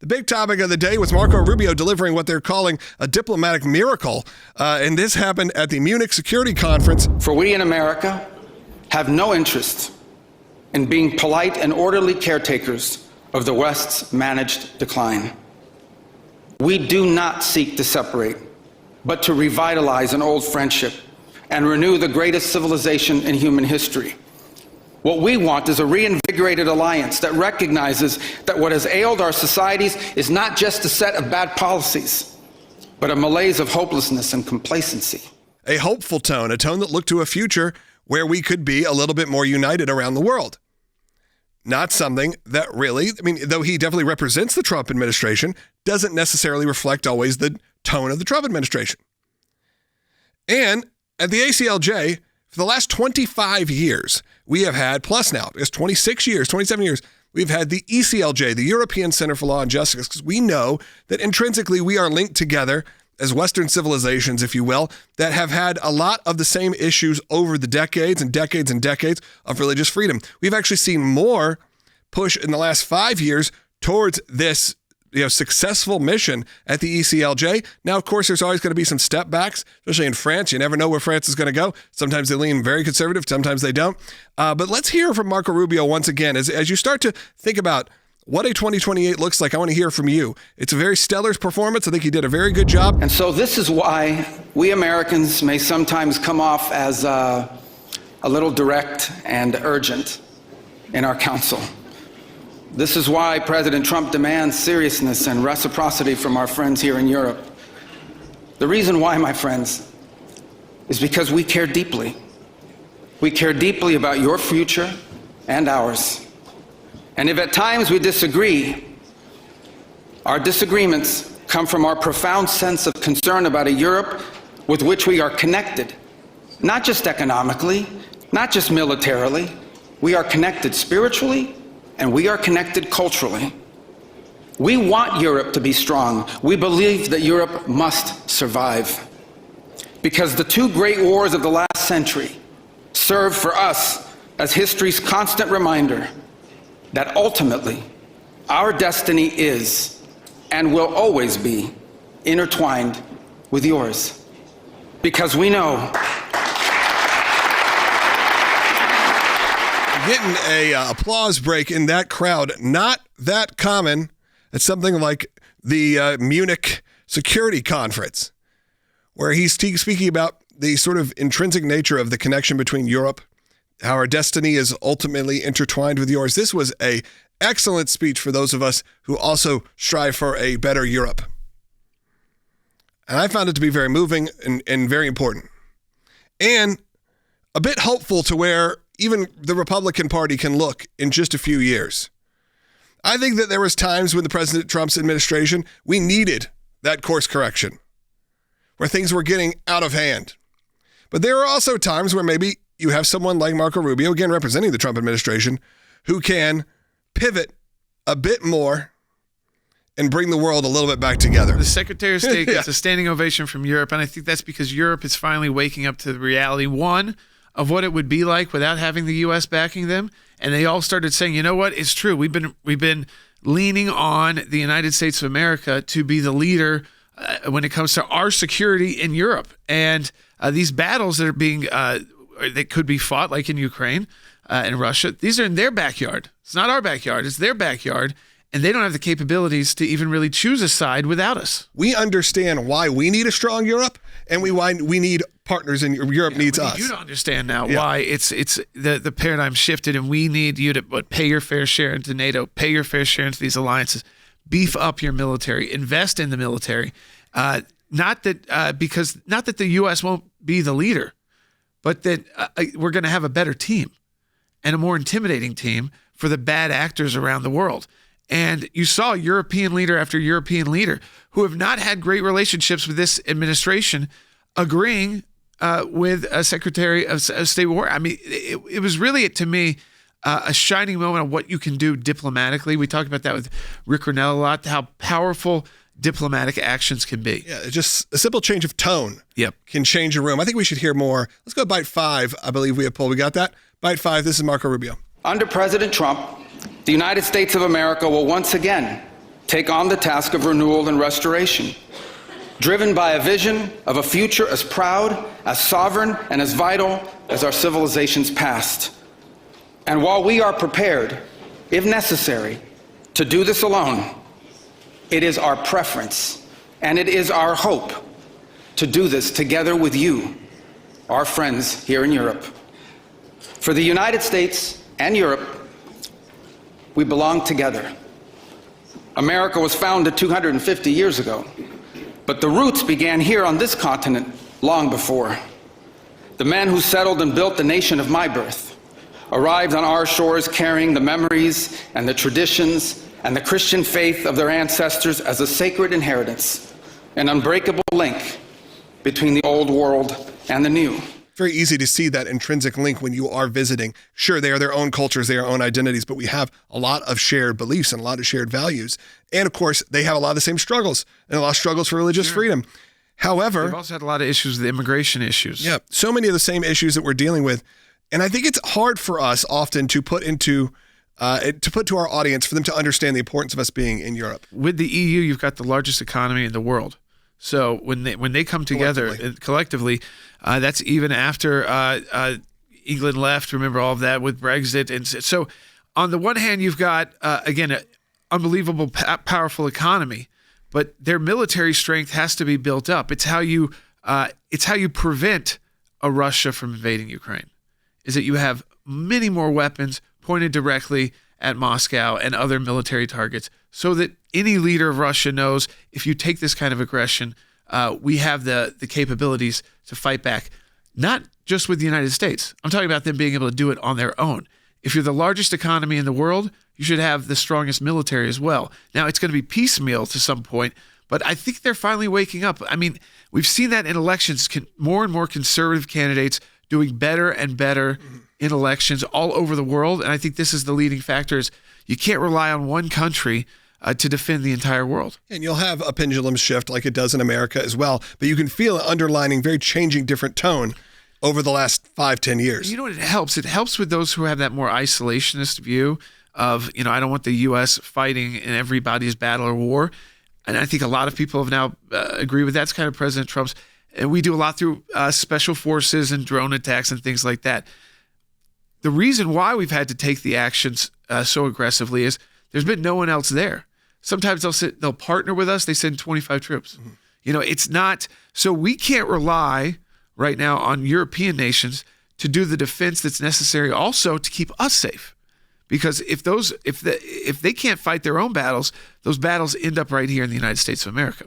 The big topic of the day was Marco Rubio delivering what they're calling a diplomatic miracle. And this happened at the Munich Security Conference. For we in America have no interest in being polite and orderly caretakers of the West's managed decline. We do not seek to separate, but to revitalize an old friendship and renew the greatest civilization in human history. What we want is a reinvigorated alliance that recognizes that what has ailed our societies is not just a set of bad policies, but a malaise of hopelessness and complacency. A hopeful tone, a tone that looked to a future where we could be a little bit more united around the world. Not something that really, though he definitely represents the Trump administration, doesn't necessarily reflect always the tone of the Trump administration. And at the ACLJ, for the last 25 years, we have had, plus now, it's 26 years, 27 years, we've had the ACLJ, the European Center for Law and Justice, because we know that intrinsically we are linked together as Western civilizations, if you will, that have had a lot of the same issues over the decades and decades and decades of religious freedom. We've actually seen more push in the last 5 years towards this successful mission at the ACLJ. Now, of course, there's always going to be some step backs, especially in France. You never know where France is going to go. Sometimes they lean very conservative, sometimes they don't. But let's hear from Marco Rubio once again. As you start to think about what a 2028 looks like, I want to hear from you. It's a very stellar performance. I think he did a very good job. And so this is why we Americans may sometimes come off as a little direct and urgent in our counsel. This is why President Trump demands seriousness and reciprocity from our friends here in Europe. The reason why, my friends, is because we care deeply. We care deeply about your future and ours. And if at times we disagree, our disagreements come from our profound sense of concern about a Europe with which we are connected, not just economically, not just militarily. We are connected spiritually, and we are connected culturally. We want Europe to be strong. We believe that Europe must survive. Because the two great wars of the last century serve for us as history's constant reminder that ultimately our destiny is and will always be intertwined with yours. Because we know getting a applause break in that crowd, not that common at something like the Munich Security Conference, where he's speaking about the sort of intrinsic nature of the connection between Europe, how our destiny is ultimately intertwined with yours. This was an excellent speech for those of us who also strive for a better Europe. And I found it to be very moving and very important. And a bit hopeful to where even the Republican Party can look in just a few years. I think that there was times when the President Trump's administration, we needed that course correction, where things were getting out of hand. But there are also times where maybe you have someone like Marco Rubio, again representing the Trump administration, who can pivot a bit more and bring the world a little bit back together. The Secretary of State gets a standing ovation from Europe, and I think that's because Europe is finally waking up to the reality, one, of what it would be like without having the U.S. backing them. And they all started saying, you know what, it's true. We've been leaning on the United States of America to be the leader when it comes to our security in Europe. And these battles that are being, that could be fought, like in Ukraine and Russia, these are in their backyard. It's not our backyard, it's their backyard. And they don't have the capabilities to even really choose a side without us. We understand why we need a strong Europe, and we need partners in Europe needs us. You don't understand now why it's the paradigm shifted, and we need you to pay your fair share into NATO, pay your fair share into these alliances, beef up your military, invest in the military. Not that the U.S. won't be the leader, but that we're going to have a better team and a more intimidating team for the bad actors around the world. And you saw European leader after European leader who have not had great relationships with this administration agreeing with a Secretary of State War. I mean, it was really, to me, a shining moment of what you can do diplomatically. We talked about that with Rick Grenell a lot, how powerful diplomatic actions can be. Yeah, just a simple change of tone can change a room. I think we should hear more. Let's go to Bite 5. I believe we have pulled. We got that? Bite 5, this is Marco Rubio. Under President Trump, the United States of America will once again take on the task of renewal and restoration, driven by a vision of a future as proud, as sovereign, and as vital as our civilization's past. And while we are prepared, if necessary, to do this alone, it is our preference and it is our hope to do this together with you, our friends here in Europe. For the United States and Europe, we belong together. America was founded 250 years ago, but the roots began here on this continent long before. The men who settled and built the nation of my birth arrived on our shores carrying the memories and the traditions and the Christian faith of their ancestors as a sacred inheritance, an unbreakable link between the old world and the new. Very easy to see that intrinsic link when you are visiting. Sure, they are their own cultures, their own identities, but we have a lot of shared beliefs and a lot of shared values. And of course, they have a lot of the same struggles and a lot of struggles for religious freedom. However, they've also had a lot of issues with immigration issues. Yeah, so many of the same issues that we're dealing with. And I think it's hard for us often to put to our audience for them to understand the importance of us being in Europe. With the EU, you've got the largest economy in the world. So when they come together collectively, that's even after England left. Remember all of that with Brexit. And so on the one hand, you've got, again, an unbelievable, powerful economy, but their military strength has to be built up. It's how you prevent a Russia from invading Ukraine, is that you have many more weapons pointed directly at Moscow and other military targets, so that any leader of Russia knows if you take this kind of aggression, we have the capabilities to fight back, not just with the United States. I'm talking about them being able to do it on their own. If you're the largest economy in the world, you should have the strongest military as well. Now, it's going to be piecemeal to some point, but I think they're finally waking up. I mean, we've seen that in elections, more and more conservative candidates doing better and better in elections all over the world. And I think this is the leading factor, is you can't rely on one country to defend the entire world. And you'll have a pendulum shift like it does in America as well, but you can feel an underlining, very changing, different tone over the last 5-10 years. You know what it helps? It helps with those who have that more isolationist view of, I don't want the U.S. fighting in everybody's battle or war. And I think a lot of people have now agree with that. It's kind of President Trump's. And we do a lot through special forces and drone attacks and things like that. The reason why we've had to take the actions so aggressively is there's been no one else there. Sometimes they'll partner with us. They send 25 troops. Mm-hmm. It's not, so we can't rely right now on European nations to do the defense that's necessary also to keep us safe. Because if they can't fight their own battles, those battles end up right here in the United States of America.